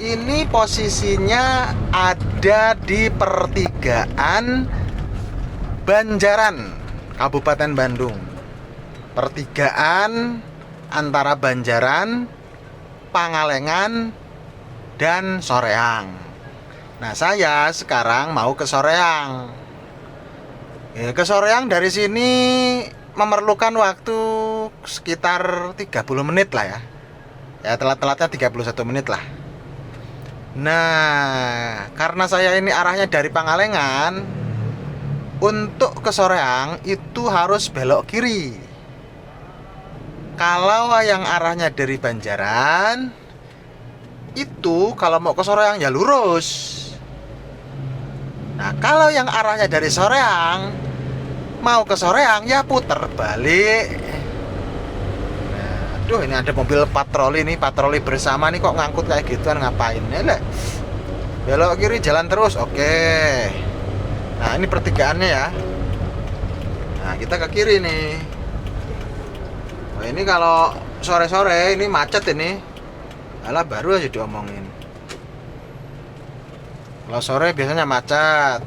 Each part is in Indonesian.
Ini posisinya ada di pertigaan Banjaran, Kabupaten Bandung. Pertigaan antara Banjaran, Pangalengan, dan Soreang. Nah, saya sekarang mau ke Soreang. Ke Soreang dari sini memerlukan waktu sekitar 30 menit lah ya. Ya, telat-telatnya 31 menit lah. Nah, karena saya ini arahnya dari Pangalengan, untuk ke Soreang itu harus belok kiri. Kalau yang arahnya dari Banjaran, itu kalau mau ke Soreang ya lurus. Nah, kalau yang arahnya dari Soreang mau ke Soreang ya puter balik. Aduh, ini ada mobil patroli nih, patroli bersama nih, kok ngangkut kayak gituan, ngapain ya? Belok kiri, jalan terus, oke. Nah, ini pertigaannya ya. Nah, kita ke kiri nih. Oh, ini kalau sore-sore ini macet ini. Alah, baru aja diomongin. Kalau sore biasanya macet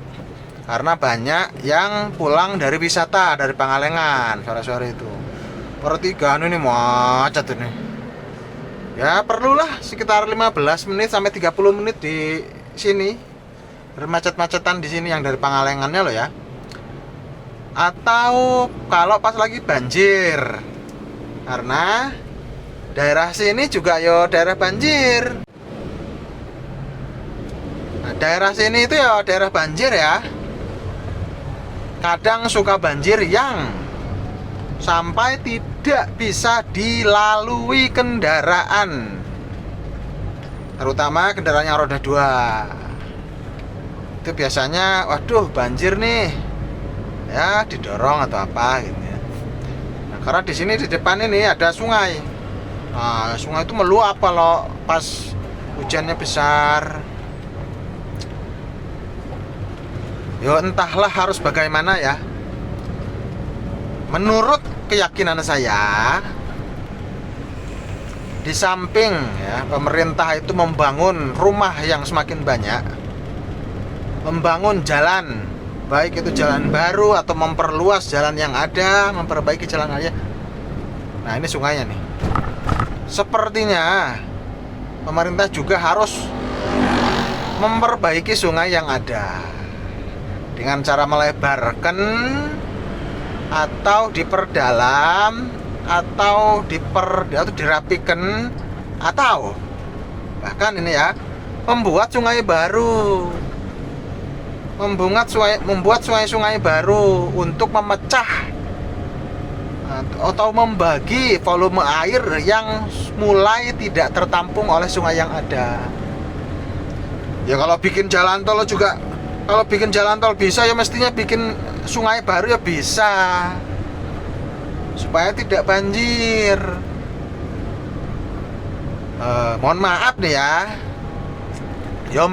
karena banyak yang pulang dari wisata dari Pangalengan sore-sore itu. Pertigaan ini macet ini. Ya perlulah sekitar 15 menit sampai 30 menit di sini. Bermacet-macetan di sini yang dari Pangalengannya loh ya. Atau kalau pas lagi banjir. Karena daerah sini juga yo daerah banjir. Nah, daerah sini itu ya daerah banjir ya. Kadang suka banjir yang sampai tidak bisa dilalui kendaraan, terutama kendaraan yang roda 2. Itu biasanya waduh banjir nih ya, didorong atau apa gitu ya. Nah, karena di sini di depan ini ada sungai. Nah, sungai itu meluap kalau pas hujannya besar. Yo entahlah harus bagaimana ya. Menurut keyakinan saya, di samping ya pemerintah itu membangun rumah yang semakin banyak, membangun jalan, baik itu jalan baru atau memperluas jalan yang ada, memperbaiki jalan aja. Nah, ini sungainya nih. Sepertinya pemerintah juga harus memperbaiki sungai yang ada dengan cara melebarkan atau diperdalam atau dirapikan atau bahkan ini ya membuat sungai baru, membuat sungai-sungai baru untuk memecah atau membagi volume air yang mulai tidak tertampung oleh sungai yang ada. Ya kalau bikin jalan tol juga, kalau bikin jalan tol bisa ya mestinya bikin sungai baru ya bisa, supaya tidak banjir. Mohon maaf nih ya. Ya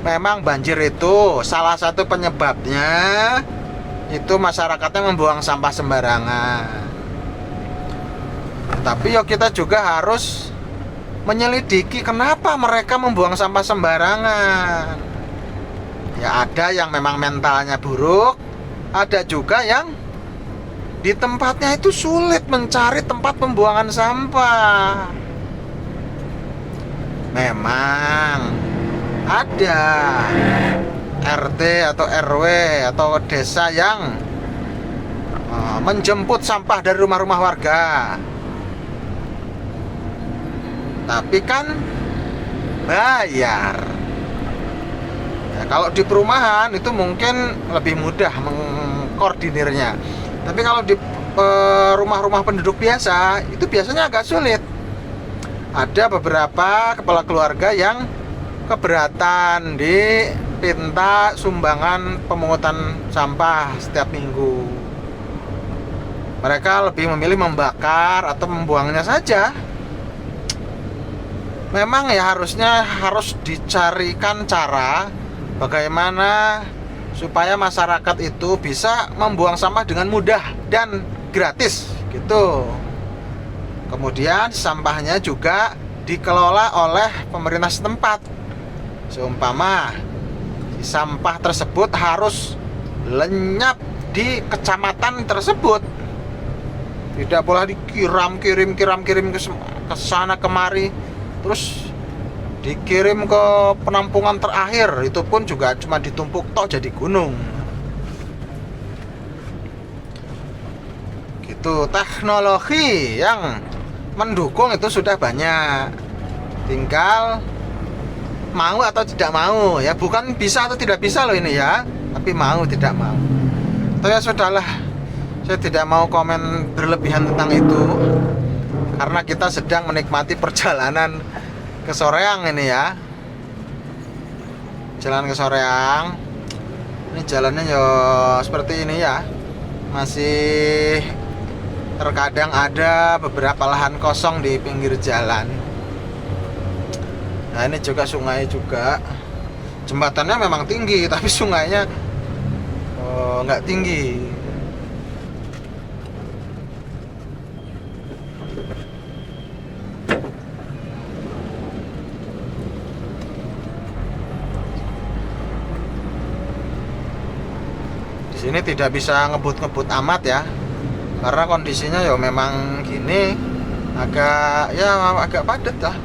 memang banjir itu salah satu penyebabnya itu masyarakatnya membuang sampah sembarangan. Tapi ya kita juga harus menyelidiki kenapa mereka membuang sampah sembarangan. Ya ada yang memang mentalnya buruk, ada juga yang di tempatnya itu sulit mencari tempat pembuangan sampah. Memang ada RT atau RW atau desa yang menjemput sampah dari rumah-rumah warga. Tapi kan bayar. Ya, kalau di perumahan itu mungkin lebih mudah mengkoordinirnya. Tapi kalau di rumah-rumah penduduk biasa itu biasanya agak sulit. Ada beberapa kepala keluarga yang keberatan dipinta sumbangan pemungutan sampah setiap minggu. Mereka lebih memilih membakar atau membuangnya saja. Memang ya harus dicarikan cara bagaimana supaya masyarakat itu bisa membuang sampah dengan mudah dan gratis gitu. Kemudian sampahnya juga dikelola oleh pemerintah setempat. Seumpama si sampah tersebut harus lenyap di kecamatan tersebut, tidak boleh kirim ke sana kemari, terus dikirim ke penampungan terakhir, itu pun juga cuma ditumpuk tok jadi gunung. Gitu. Teknologi yang mendukung itu sudah banyak, tinggal mau atau tidak mau ya, bukan bisa atau tidak bisa loh ini ya, tapi mau tidak mau. Tapi ya sudahlah, saya tidak mau komen berlebihan tentang itu, karena kita sedang menikmati perjalanan ke Soreang ini ya. Jalan ke Soreang ini, jalannya ya seperti ini ya, masih terkadang ada beberapa lahan kosong di pinggir jalan. Nah ini juga sungai juga, jembatannya memang tinggi tapi sungainya nggak tinggi. Di sini tidak bisa ngebut-ngebut amat ya, karena kondisinya ya memang gini, agak padat lah.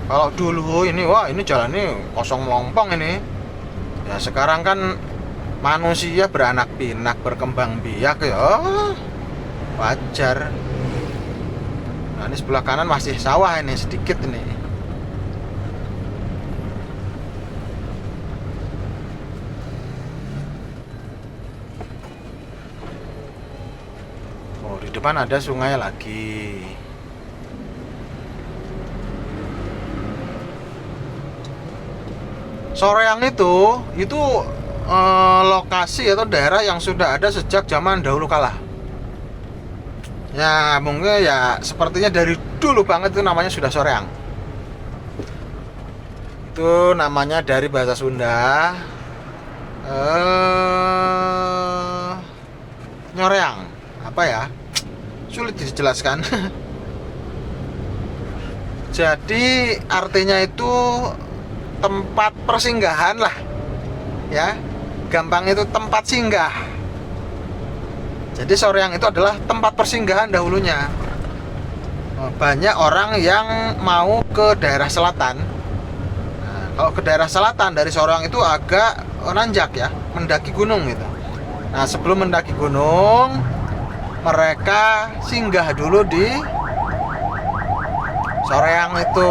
Kalau dulu ini, wah ini jalannya kosong melompong ini. Ya sekarang kan manusia beranak pinak, berkembang biak ya, wajar. Nah ini sebelah kanan masih sawah ini, sedikit ini. Oh di depan ada sungai lagi. Soreang itu lokasi atau daerah yang sudah ada sejak zaman dahulu kala. Ya mungkin ya sepertinya dari dulu banget itu namanya sudah Soreang. Itu namanya dari bahasa Sunda Nyoreang. Apa ya? Sulit dijelaskan. Jadi artinya itu tempat persinggahan lah ya, gampang itu tempat singgah. Jadi Soreang itu adalah tempat persinggahan dahulunya. Banyak orang yang mau ke daerah selatan. Nah, kalau ke daerah selatan dari Soreang itu agak nanjak ya, mendaki gunung gitu. Nah sebelum mendaki gunung, mereka singgah dulu di Soreang itu,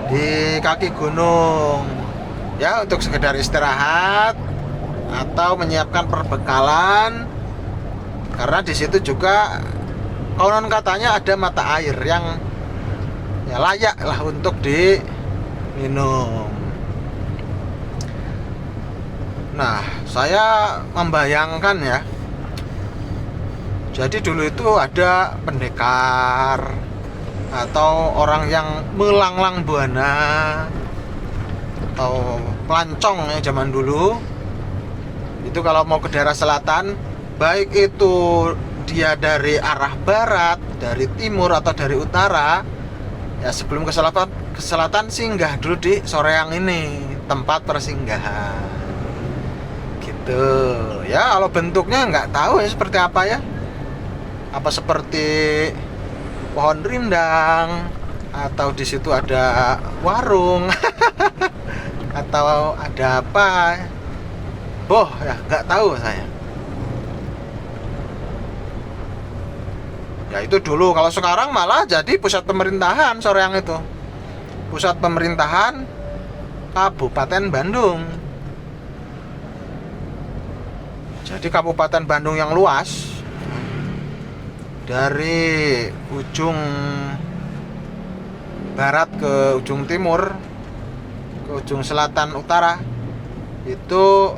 di kaki gunung ya, untuk sekedar istirahat atau menyiapkan perbekalan, karena di situ juga konon katanya ada mata air yang ya layak lah untuk diminum. Nah saya membayangkan ya, jadi dulu itu ada pendekar atau orang yang melanglang buana atau pelancong ya zaman dulu, itu kalau mau ke daerah selatan, baik itu dia dari arah barat, dari timur atau dari utara, ya sebelum ke selatan singgah dulu di Soreang ini, tempat persinggahan gitu ya. Kalau bentuknya nggak tahu ya seperti apa ya, apa seperti pohon rindang, atau di situ ada warung atau ada apa, boh ya nggak tahu saya. Ya itu dulu. Kalau sekarang malah jadi pusat pemerintahan Soreang itu, pusat pemerintahan Kabupaten Bandung. Jadi Kabupaten Bandung yang luas, dari ujung barat ke ujung timur, ke ujung selatan utara, itu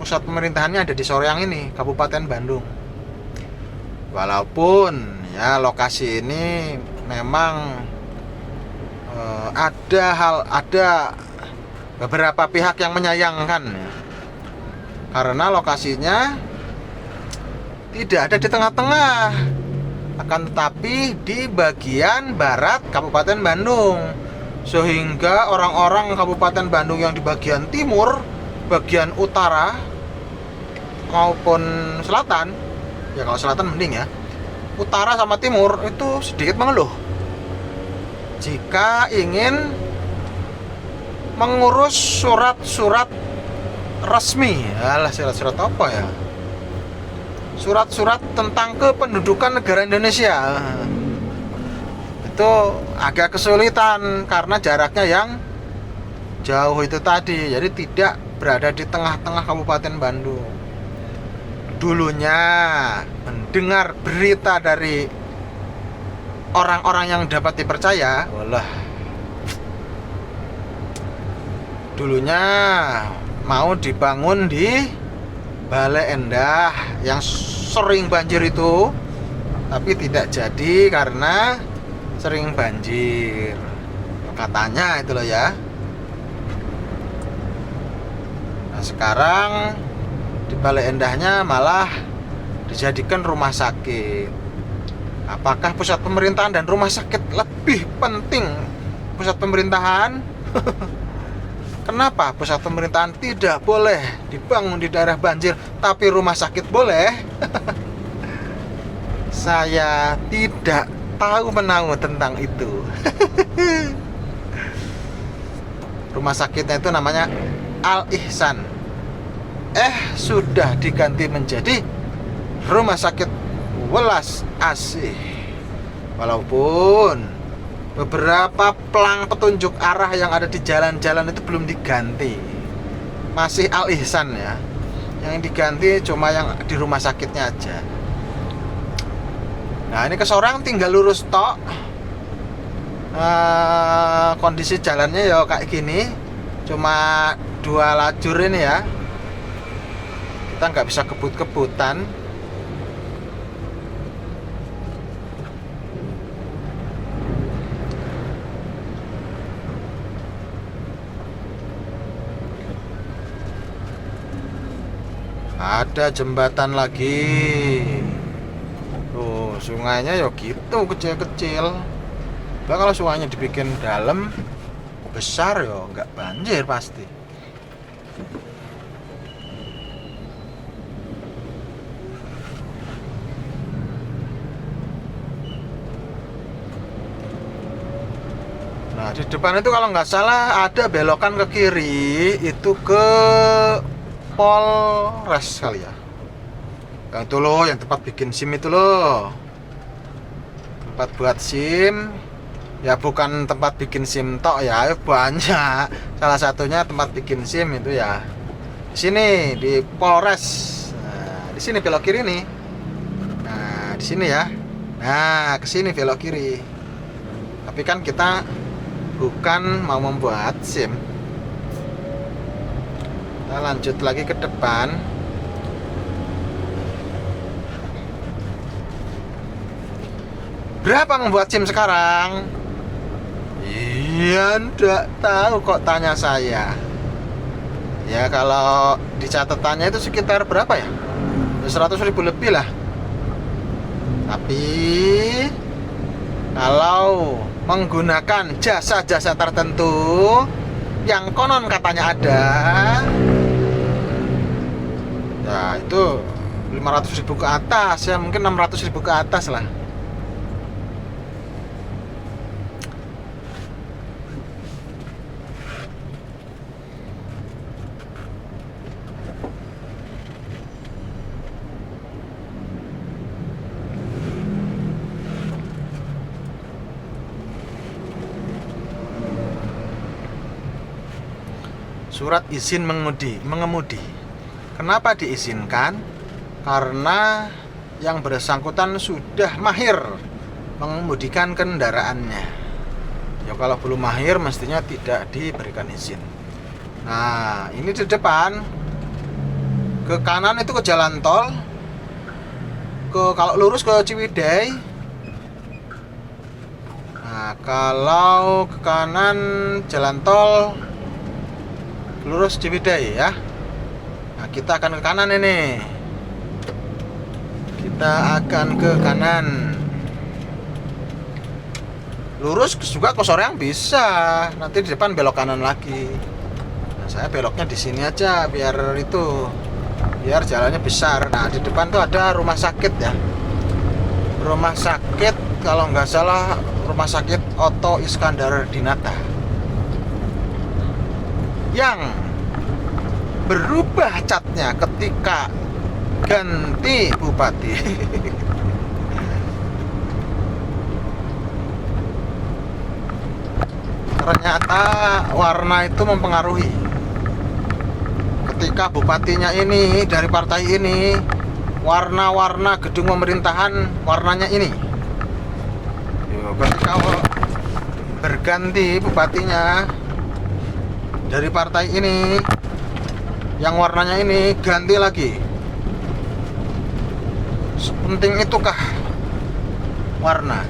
pusat pemerintahannya ada di Soreang ini, Kabupaten Bandung. Walaupun ya lokasi ini memang ada beberapa pihak yang menyayangkan ya, karena lokasinya tidak ada di tengah-tengah, akan tetapi di bagian barat Kabupaten Bandung, sehingga orang-orang Kabupaten Bandung yang di bagian timur, bagian utara maupun selatan, ya kalau selatan mending ya, utara sama timur itu sedikit mengeluh jika ingin mengurus surat-surat resmi. Alah, surat-surat apa ya? Surat-surat tentang kependudukan negara Indonesia. Itu agak kesulitan karena jaraknya yang jauh itu tadi. Jadi tidak berada di tengah-tengah Kabupaten Bandung. Dulunya mendengar berita dari orang-orang yang dapat dipercaya, walah, dulunya mau dibangun di Bale Endah yang sering banjir itu, tapi tidak jadi karena sering banjir katanya itu loh ya. Nah sekarang di Bale Endahnya malah dijadikan rumah sakit. Apakah pusat pemerintahan dan rumah sakit lebih penting pusat pemerintahan? Kenapa pusat pemerintahan tidak boleh dibangun di daerah banjir, tapi rumah sakit boleh? Saya tidak tahu menahu tentang itu. Rumah sakitnya itu namanya Al Ihsan. Sudah diganti menjadi Rumah Sakit Welas Asih. Walaupun beberapa pelang petunjuk arah yang ada di jalan-jalan itu belum diganti, masih Al Ihsan ya. Yang diganti cuma yang di rumah sakitnya aja. Nah ini ke Sorong tinggal lurus tok. Kondisi jalannya ya kayak gini, cuma 2 lajur ini ya. Kita nggak bisa kebut-kebutan. Ada jembatan lagi. Tuh, sungainya ya gitu kecil-kecil. Nah, kalau sungainya dibikin dalam besar ya nggak banjir pasti. Nah, di depan itu kalau nggak salah ada belokan ke kiri itu ke Polres kali ya. Yang itu loh, yang tempat bikin SIM itu loh. Tempat buat SIM. Ya bukan tempat bikin SIM tok ya, banyak. Salah satunya tempat bikin SIM itu ya. Di sini di Polres. Nah, di sini belok kiri nih. Nah, di sini ya. Nah, ke sini belok kiri. Tapi kan kita bukan mau membuat SIM. Kita lanjut lagi ke depan. Berapa membuat SIM sekarang? Iya, enggak tahu kok tanya saya. Ya kalau di catatannya itu sekitar berapa ya? 100.000 lebih lah. Tapi kalau menggunakan jasa-jasa tertentu yang konon katanya ada, ya itu 500.000 ke atas ya, mungkin 600.000 ke atas lah. Surat izin mengemudi. Kenapa diizinkan? Karena yang bersangkutan sudah mahir mengemudikan kendaraannya. Ya kalau belum mahir mestinya tidak diberikan izin. Nah, ini di depan. Ke kanan itu ke jalan tol. Kalau lurus ke Ciwidey. Nah, kalau ke kanan jalan tol lurus Ciwidey ya. Nah, kita akan ke kanan ini. Kita akan ke kanan. lurus juga ke Soreang bisa, nanti di depan belok kanan lagi. Nah, saya beloknya di sini aja biar jalannya besar. Nah, di depan tuh ada rumah sakit ya, rumah sakit kalau nggak salah rumah sakit Oto Iskandar Dinata yang berubah catnya ketika ganti bupati. Ternyata warna itu mempengaruhi. Ketika bupatinya ini dari partai ini, warna-warna gedung pemerintahan warnanya ini. Ketika berganti bupatinya dari partai ini, yang warnanya ini ganti lagi. Sepenting itukah warna?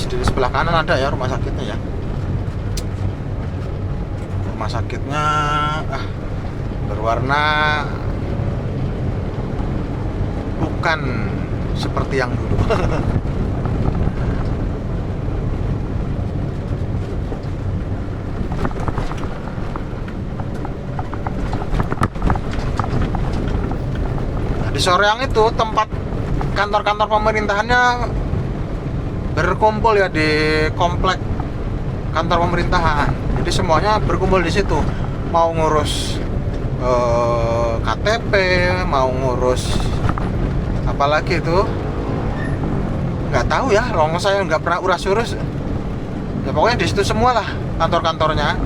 Di sebelah kanan ada ya rumah sakitnya ya. Rumah sakitnya berwarna bukan seperti yang dulu. Nah, di Soreang itu tempat kantor-kantor pemerintahannya berkumpul ya, di komplek kantor pemerintahan. Jadi semuanya berkumpul di situ. Mau ngurus KTP, mau ngurus apalagi itu nggak tahu ya. Long saya nggak pernah urus. Ya pokoknya di situ semua lah kantor-kantornya.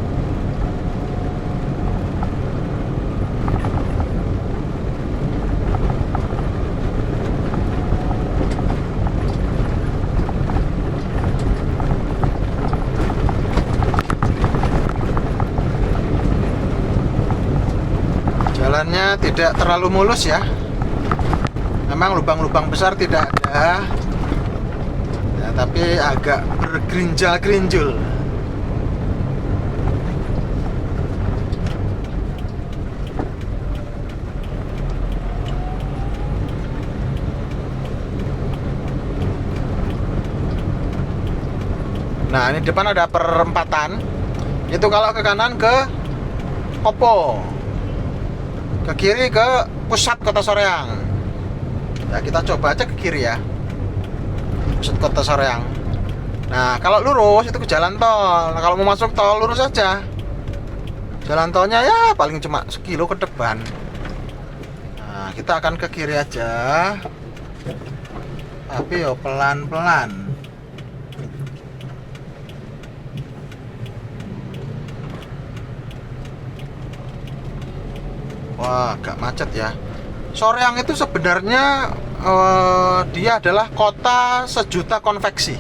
Jalannya tidak terlalu mulus ya. Memang lubang-lubang besar tidak ada ya, tapi agak bergerinjal-gerinjul. Nah, ini depan ada perempatan. Itu kalau ke kanan ke Kopo, ke kiri ke pusat kota Soreang. Ya, kita coba aja ke kiri ya, pusat kota Soreang. Nah, kalau lurus itu ke jalan tol. Nah, kalau mau masuk tol lurus aja. Jalan tolnya ya paling cuma sekilo ke depan. Nah, kita akan ke kiri aja, tapi yo pelan-pelan. Wah, agak macet ya. Soreang itu sebenarnya dia adalah kota sejuta konveksi.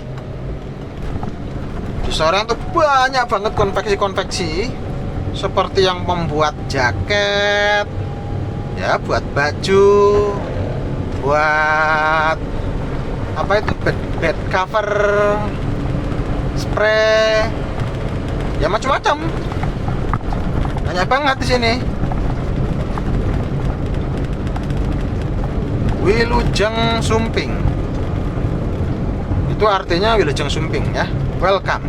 Di Soreang tuh banyak banget konveksi-konveksi, seperti yang membuat jaket, ya, buat baju, buat apa itu, bed cover, spray, ya macam-macam. Banyak banget di sini. Wilujeng Sumping. Itu artinya Wilujeng Sumping ya. Welcome.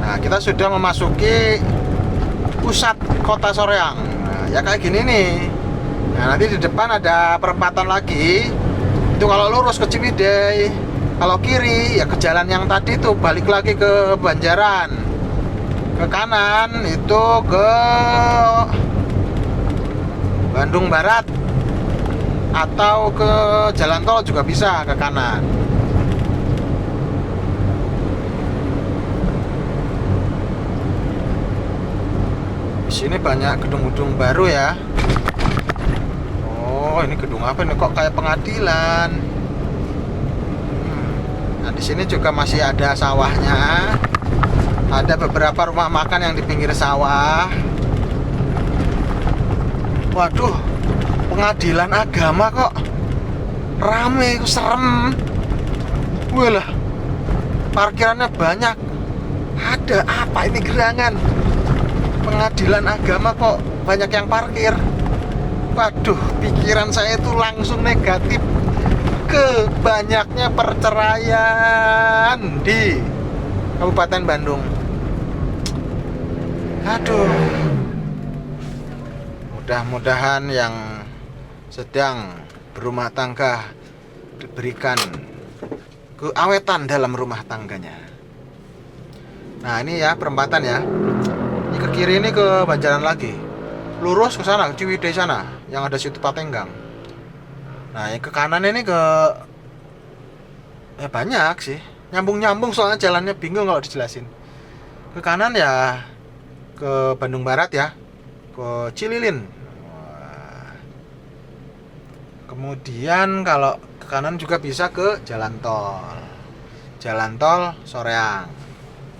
Nah, kita sudah memasuki pusat kota Soreang. Nah, ya kayak gini nih. Nah, nanti di depan ada perempatan lagi. Itu kalau lurus ke Ciwidey. Kalau kiri ya ke jalan yang tadi tuh, balik lagi ke Banjaran. Ke kanan itu ke Bandung Barat, atau ke jalan tol juga bisa ke kanan. Di sini banyak gedung-gedung baru ya. Oh, ini gedung apa nih, kok kayak pengadilan? Nah, di sini juga masih ada sawahnya. Ada beberapa rumah makan yang di pinggir sawah. Waduh, pengadilan agama kok rame, serem. Walah, parkirannya banyak. Ada apa ini gerangan? Pengadilan agama kok banyak yang parkir. Waduh, pikiran saya itu langsung negatif ke banyaknya perceraian di Kabupaten Bandung. Aduh, mudah-mudahan yang sedang berumah tangga diberikan keawetan dalam rumah tangganya. Nah ini ya perempatan ya. Ini ke kiri ini ke Banjaran lagi. Lurus ke sana, ke Ciwidey sana, yang ada situ Patenggang. Nah yang ke kanan ini ke banyak sih. Nyambung-nyambung soalnya jalannya bingung kalau dijelasin. Ke kanan ya ke Bandung Barat ya, ke Cililin. Kemudian kalau ke kanan juga bisa ke Jalan Tol Soreang.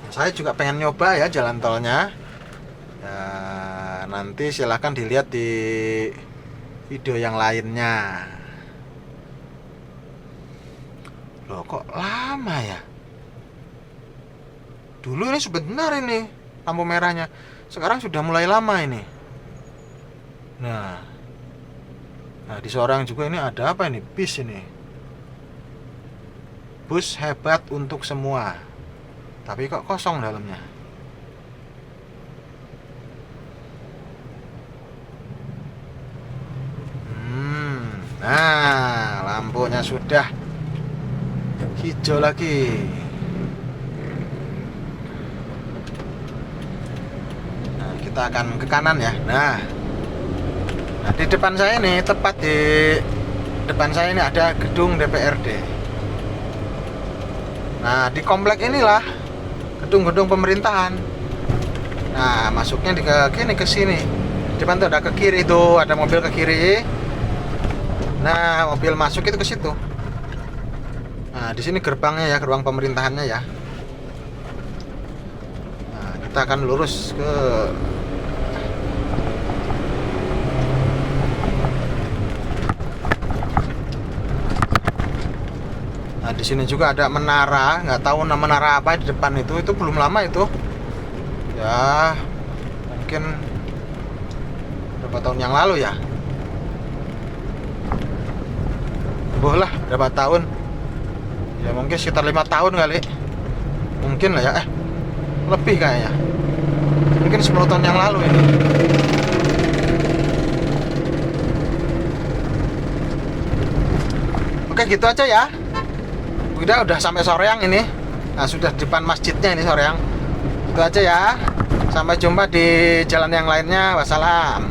Saya juga pengen nyoba ya jalan tolnya. Ya, nanti silahkan dilihat di video yang lainnya. Loh kok lama ya? Dulu ini sebentar ini lampu merahnya. Sekarang sudah mulai lama ini. Nah di Soreang juga ini ada apa ini? Bis ini. Bus hebat untuk semua. Tapi kok kosong dalamnya. Nah, lampunya sudah hijau lagi. Nah, kita akan ke kanan ya. Nah, di depan saya ini, tepat di depan saya ini ada gedung DPRD. Nah, di komplek inilah gedung-gedung pemerintahan. Nah, masuknya ke sini. Depan tuh ada ke kiri tuh, ada mobil ke kiri. Nah, mobil masuk itu ke situ. Nah, di sini gerbangnya ya, gerbang pemerintahannya ya. Nah, kita akan lurus ke Nah, di sini juga ada menara, nggak tahu nama menara apa di depan itu belum lama itu. Ya, mungkin berapa tahun yang lalu ya. Lah, berapa tahun? Ya mungkin sekitar 5 tahun kali. Mungkin lah ya, lebih kayaknya. Mungkin 10 tahun yang lalu ini. Oke, gitu aja ya. Udah sampai Soreang ini. Nah, sudah di depan masjidnya ini Soreang. Itu aja ya. Sampai jumpa di jalan yang lainnya. Wassalam.